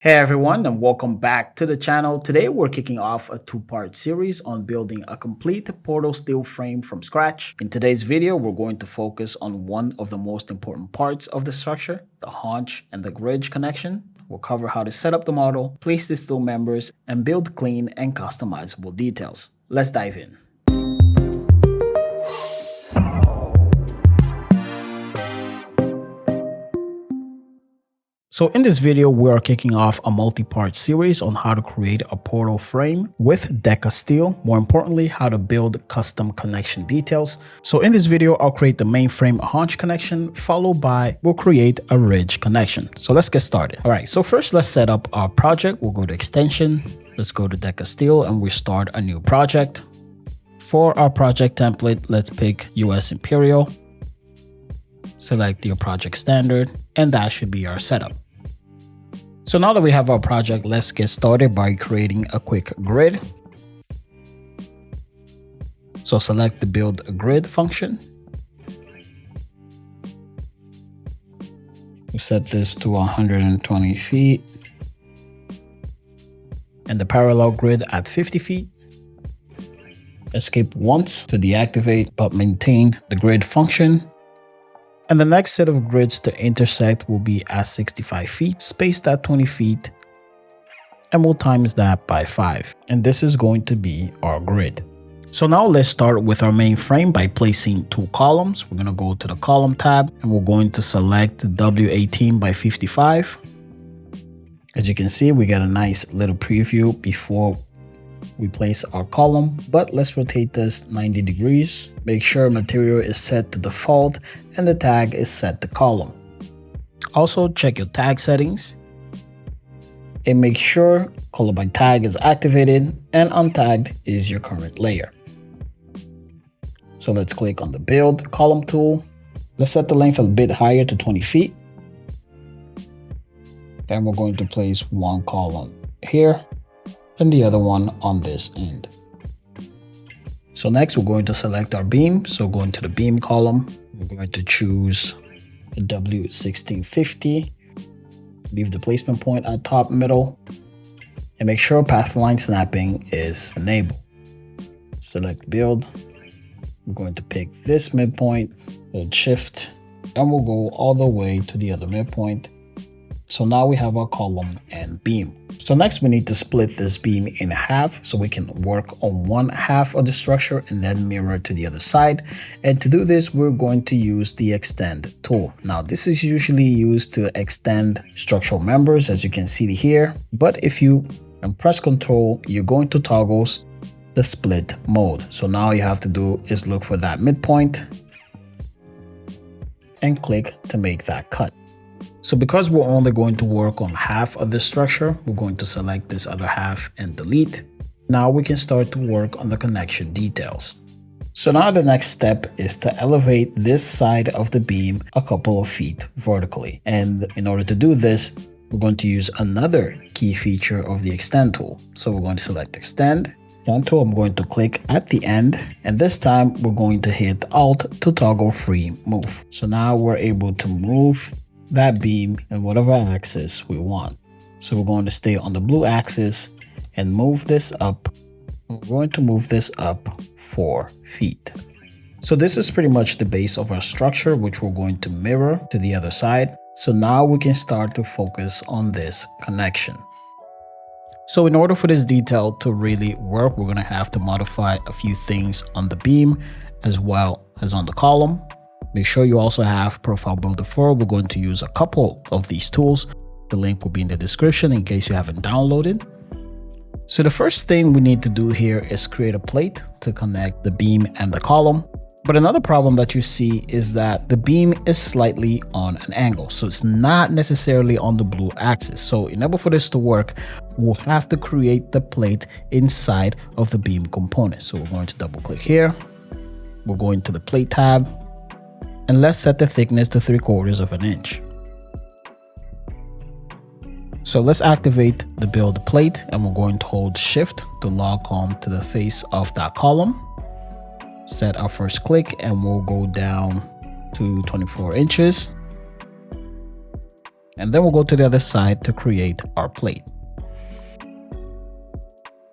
Hey everyone, and welcome back to the channel. Today we're kicking off a two-part series on building a complete portal steel frame from scratch. In today's video, we're going to focus on one of the most important parts of the structure, the haunch and the grid connection. We'll cover how to set up the model, place the steel members, and build clean and customizable details. Let's dive in. So in this video, we are kicking off a multi-part series on how to create a portal frame with DECAsteel. More importantly, how to build custom connection details. So in this video, I'll create the mainframe haunch connection, followed by we'll create a ridge connection. So let's get started. All right, so first let's set up our project. We'll go to extension. Let's go to DECAsteel and we start a new project. For our project template, let's pick US Imperial. Select your project standard, and that should be our setup. So now that we have our project, let's get started by creating a quick grid. So select the build a grid function. We set this to 120 feet and the parallel grid at 50 feet. Escape once to deactivate, but maintain the grid function. And the next set of grids to intersect will be at 65 feet, spaced at 20 feet, and we'll times that by 5. And this is going to be our grid. So now let's start with our main frame by placing two columns. We're going to go to the column tab and we're going to select W18 by 55. As you can see, we get a nice little preview before we place our column, but let's rotate this 90 degrees. Make sure material is set to default and the tag is set to column. Also check your tag settings and make sure color by tag is activated and untagged is your current layer. So let's click on the build column tool. Let's set the length a bit higher to 20 feet. Then we're going to place one column here and the other one on this end. So next we're going to select our beam. So going to the beam column, we're going to choose a W1650. Leave the placement point at top middle and make sure path line snapping is enabled. Select build. We're going to pick this midpoint, hold shift, and we'll go all the way to the other midpoint. So now we have our column and beam. So next we need to split this beam in half so we can work on one half of the structure and then mirror to the other side. And to do this, we're going to use the extend tool. Now this is usually used to extend structural members, as you can see here. But if you press Ctrl, you're going to toggle the split mode. So now all you have to do is look for that midpoint and click to make that cut. So because we're only going to work on half of the structure, we're going to select this other half and delete. Now we can start to work on the connection details. So now the next step is to elevate this side of the beam a couple of feet vertically. And in order to do this, we're going to use another key feature of the extend tool. So we're going to select extend tool. I'm going to click at the end, and this time we're going to hit Alt to toggle free move. So now we're able to move that beam in whatever axis we want. So we're going to stay on the blue axis and move this up. We're going to move this up 4 feet. So this is pretty much the base of our structure, which we're going to mirror to the other side. So now we can start to focus on this connection. So in order for this detail to really work, we're going to have to modify a few things on the beam as well as on the column. Make sure you also have Profile Builder 4. We're going to use a couple of these tools. The link will be in the description in case you haven't downloaded. So the first thing we need to do here is create a plate to connect the beam and the column. But another problem that you see is that the beam is slightly on an angle. So it's not necessarily on the blue axis. So in order for this to work, we'll have to create the plate inside of the beam component. So we're going to double click here. We're going to the plate tab. And let's set the thickness to 3/4 of an inch. So let's activate the build plate and we're going to hold shift to lock on to the face of that column. Set our first click and we'll go down to 24 inches. And then we'll go to the other side to create our plate.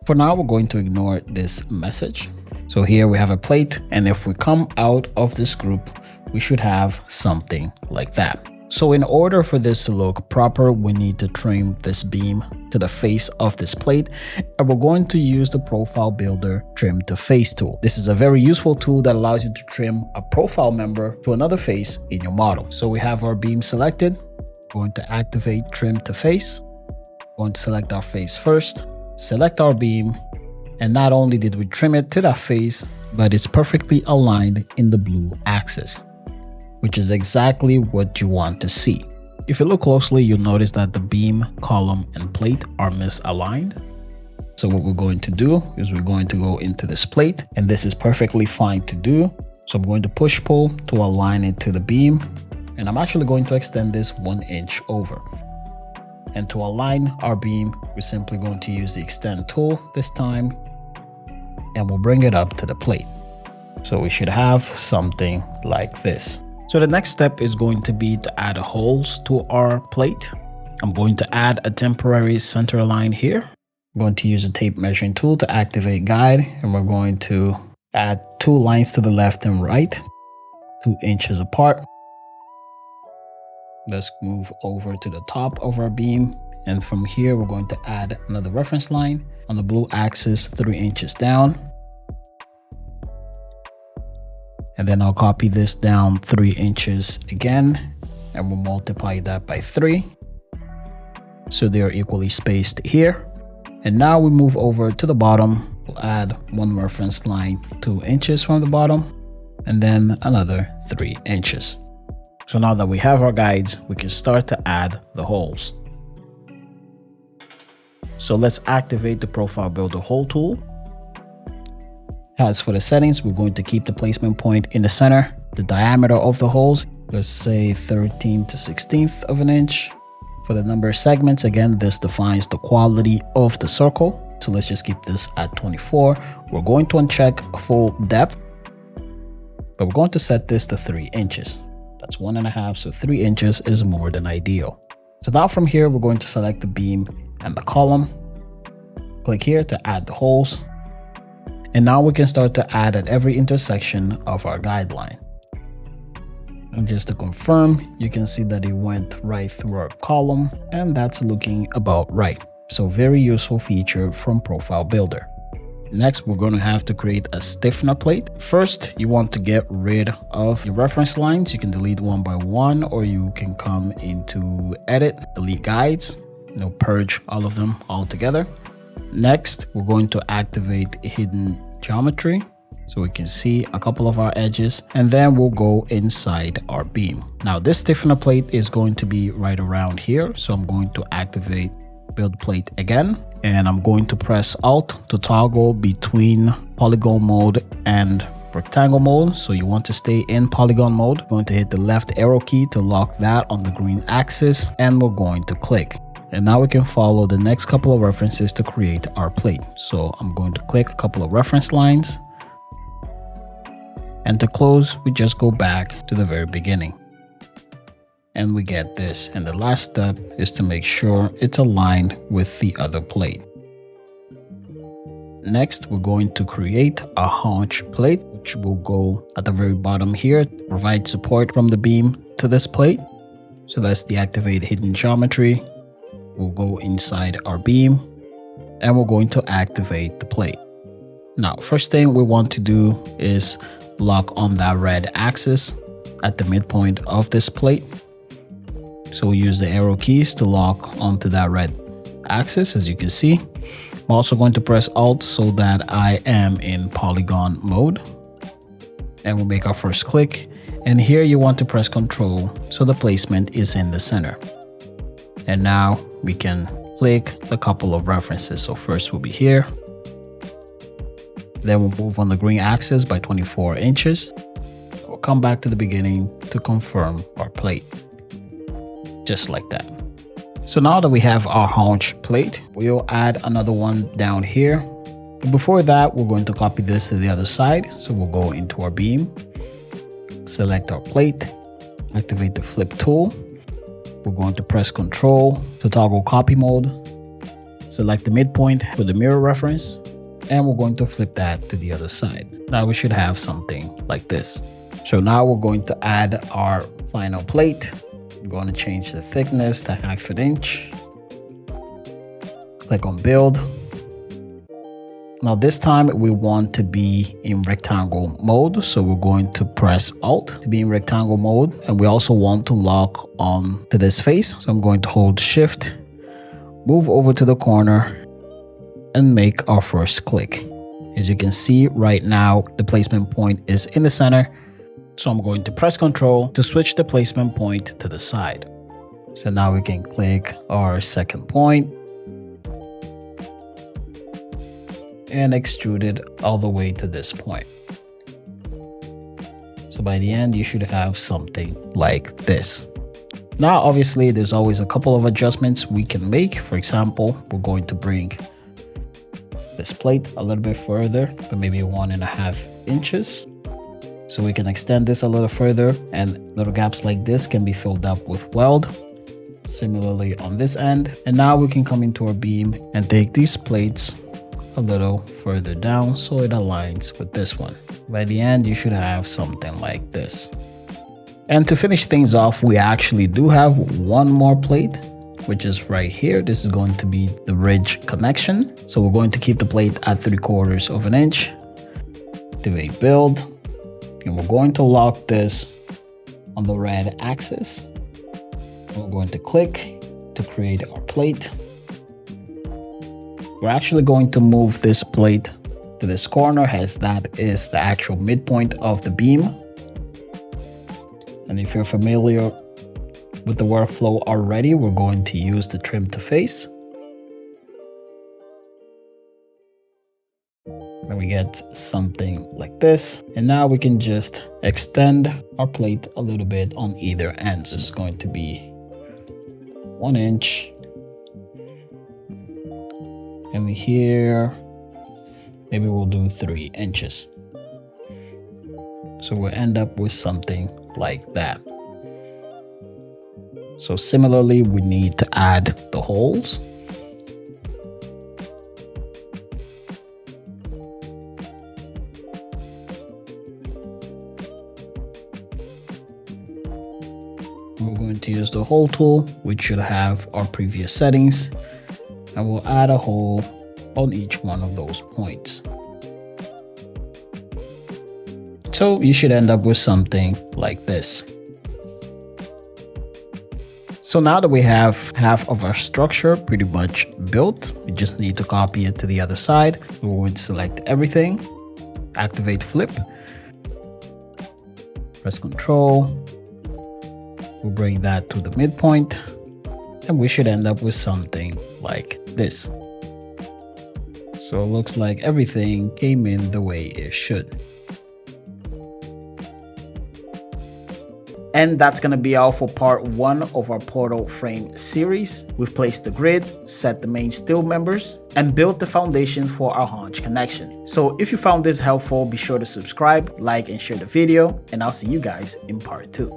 For now, we're going to ignore this message. So here we have a plate, and if we come out of this group, we should have something like that. So in order for this to look proper, we need to trim this beam to the face of this plate, and we're going to use the Profile Builder Trim to Face tool. This is a very useful tool that allows you to trim a profile member to another face in your model. So we have our beam selected. Going to activate Trim to Face. Going to select our face first, select our beam, and not only did we trim it to that face, but it's perfectly aligned in the blue axis, which is exactly what you want to see. If you look closely, you'll notice that the beam, column, and plate are misaligned. So what we're going to do is we're going to go into this plate, and this is perfectly fine to do. So I'm going to push pull to align it to the beam, and I'm actually going to extend this 1 inch over. And to align our beam, we're simply going to use the extend tool this time, and we'll bring it up to the plate. So we should have something like this. So the next step is going to be to add holes to our plate. I'm going to add a temporary center line here. I'm going to use a tape measuring tool to activate guide, and we're going to add 2 lines to the left and right, 2 inches apart. Let's move over to the top of our beam, and from here we're going to add another reference line on the blue axis 3 inches down. And then I'll copy this down 3 inches again, and we'll multiply that by 3. So they are equally spaced here. And now we move over to the bottom. We'll add 1 reference line 2 inches from the bottom, and then another 3 inches. So now that we have our guides, we can start to add the holes. So let's activate the Profile Builder Hole tool. As for the settings, we're going to keep the placement point in the center. The diameter of the holes, let's say 13 to 16th of an inch. For the number of segments, again, this defines the quality of the circle. So let's just keep this at 24. We're going to uncheck full depth, but we're going to set this to 3 inches. That's 1.5, so 3 inches is more than ideal. So now from here, we're going to select the beam and the column. Click here to add the holes. And now we can start to add at every intersection of our guideline. And just to confirm, you can see that it went right through our column, and that's looking about right. So very useful feature from Profile Builder. Next, we're going to have to create a stiffener plate. First, you want to get rid of your reference lines. You can delete one by one, or you can come into edit, delete guides, purge all of them all together. Next, we're going to activate hidden geometry so we can see a couple of our edges, and then we'll go inside our beam. Now this stiffener plate is going to be right around here, so I'm going to activate build plate again, and I'm going to press Alt to toggle between polygon mode and rectangle mode. So you want to stay in polygon mode. I'm going to hit the left arrow key to lock that on the green axis, and we're going to click. And now we can follow the next couple of references to create our plate. So I'm going to click a couple of reference lines. And to close, we just go back to the very beginning. And we get this. And the last step is to make sure it's aligned with the other plate. Next, we're going to create a haunch plate, which will go at the very bottom here to provide support from the beam to this plate. So let's deactivate hidden geometry. We'll go inside our beam, and we're going to activate the plate. Now, first thing we want to do is lock on that red axis at the midpoint of this plate. So we'll use the arrow keys to lock onto that red axis, as you can see. I'm also going to press Alt so that I am in polygon mode. And we'll make our first click. And here you want to press Control so the placement is in the center. And now we can click the couple of references. So first will be here. Then we'll move on the green axis by 24 inches. We'll come back to the beginning to confirm our plate. Just like that. So now that we have our haunch plate, we'll add another one down here. But before that, we're going to copy this to the other side. So we'll go into our beam, select our plate, activate the flip tool, we're going to press Ctrl to toggle copy mode, select the midpoint with the mirror reference, and we're going to flip that to the other side. Now we should have something like this. So now we're going to add our final plate. I'm going to change the thickness to 1/2 inch. Click on build. Now this time we want to be in rectangle mode. So we're going to press Alt to be in rectangle mode. And we also want to lock on to this face. So I'm going to hold Shift, move over to the corner, and make our first click. As you can see right now, the placement point is in the center. So I'm going to press Ctrl to switch the placement point to the side. So now we can click our second point and extrude it all the way to this point. So by the end, you should have something like this. Now, obviously, there's always a couple of adjustments we can make. For example, we're going to bring this plate a little bit further, but maybe 1.5 inches. So we can extend this a little further, and little gaps like this can be filled up with weld. Similarly on this end. And now we can come into our beam and take these plates a little further down so it aligns with this one. By the end, you should have something like this. And to finish things off, we actually do have one more plate, which is right here. This is going to be the ridge connection. So we're going to keep the plate at 3/4 inch. Activate build. And we're going to lock this on the red axis. We're going to click to create our plate. We're actually going to move this plate to this corner, as that is the actual midpoint of the beam. And if you're familiar with the workflow already, we're going to use the trim to face. And we get something like this. And now we can just extend our plate a little bit on either end. This is going to be 1 inch. And here, maybe we'll do 3 inches. So we'll end up with something like that. So similarly, we need to add the holes. We're going to use the hole tool, which should have our previous settings, and we'll add a hole on each one of those points. So you should end up with something like this. So now that we have half of our structure pretty much built, we just need to copy it to the other side. We're going to select everything, activate flip, press Ctrl. We'll bring that to the midpoint, and we should end up with something like this. So it looks like everything came in the way it should. And that's going to be all for part 1 of our portal frame series. We've placed the grid, set the main steel members, and built the foundation for our Haunch connection. So if you found this helpful, be sure to subscribe, like, and share the video, and I'll see you guys in part 2.